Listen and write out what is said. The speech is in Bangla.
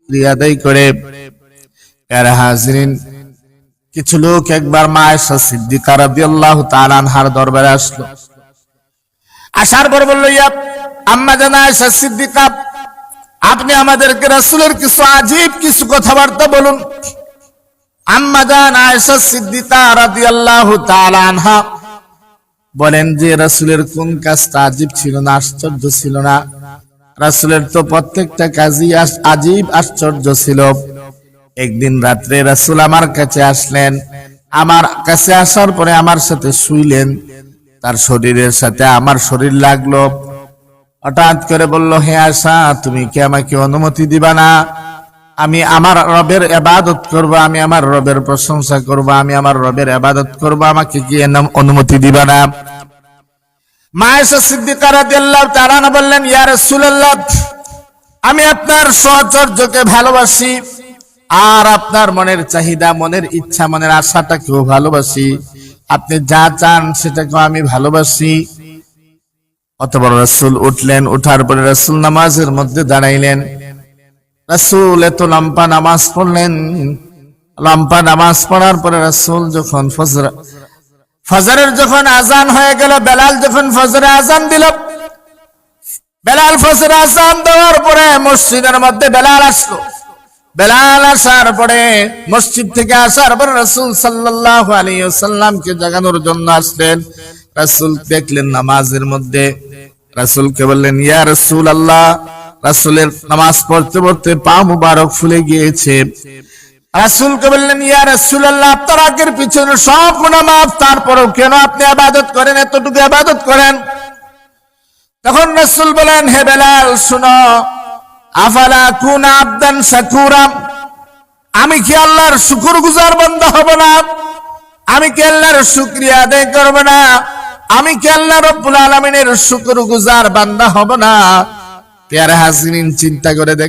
শুকরিয়া আদায় করে। প্যারা হাজরিন, কিছু লোক একবার মা আয়েশা সিদ্দিকা রাদিয়াল্লাহু তাআলা আনহার দরবারে আসলো। আসার পর বলল, ইয়া আম্মা জান আয়েশা সিদ্দিকা, আপনি আমাদেরকে রাসূলের কিছু আজীব কিছু কথাবার্তা বলুন। আম্মা জান আয়েশা সিদ্দিকা রাদিয়াল্লাহু তাআলা আনহা বলেন যে রাসূলের কোন কাজটা আজীব ছিল না, আশ্চর্য ছিল না? রাসূলের তো প্রত্যেকটা কাজই আজীব আশ্চর্য ছিল। একদিন রাত্রে রাসূল আমার কাছে আসলেন। আমার কাছে আসার পরে আমার সাথে শুইলেন। তার শরীরের সাথে আমার শরীর লাগলো। হঠাৎ করে বলল, হে আয়েশা, তুমি কি আমাকে অনুমতি দিবা না? আমি আমার রবের ইবাদত করব, আমি আমার রবের প্রশংসা করব, আমি আমার রবের ইবাদত করব, আমাকে কি অনুমতি দিবা না? মা আয়েশা সিদ্দিকা রাদিয়াল্লাহু তাআলা আনহা বললেন, ইয়া রাসূলুল্লাহ, আমি আপনার সহচর্যকে ভালোবাসি, আর আপনার মনের চাহিদা, মনের ইচ্ছা, মনের আশাটাকেও ভালোবাসি। আপনি যা চান সেটাকেও আমি ভালোবাসি। অতঃপর রাসূল উঠলেন। উঠার পরে রাসূল নামাজের মধ্যে দাঁড়াইলেন। রাসূল এত লম্বা নামাজ পড়লেন। লম্বা নামাজ পড়ার পরে রাসূল যখন ফজরের যখন আজান হয়ে গেল, বেলাল যখন ফজরে আজান দিল, বেলাল ফজরে আজান দেওয়ার পরে মসজিদের মধ্যে বেলাল আসলো। বেলাল আসার পরে, মসজিদ থেকে আসার পরে রাসূল সাল্লাল্লাহু আলাইহি ওয়াসাল্লামকে জাগানোর জন্য আসলেন। রাসূল দেখলেন নামাজের মধ্যে। রাসূলকে বললেন, ইয়া রাসূলুল্লাহ। রাসূলের নামাজ পড়তে পড়তে পা মুবারক ফুলে গিয়েছে। রাসূলকে বললেন, ইয়া রাসূলুল্লাহ, আপনার আগের পিছনে সব গুনাহ মাফ, তারপরেও কেন আপনি ইবাদত করেন, এতটুকু ইবাদত করেন? তখন রাসূল বলেন, হে বেলাল, শুনো, আফালা কুনা আবদান শাকুরা, আমি কি আল্লাহর শুকরগুজার বান্দা হব না? আমি কি আল্লাহর শুকরিয়া আদায় করব না? আমি কি আল্লাহ রাব্বুল আলামিনের শুকরগুজার বান্দা হব না? প্যারা হাজরিন, চিন্তা করে দেখ।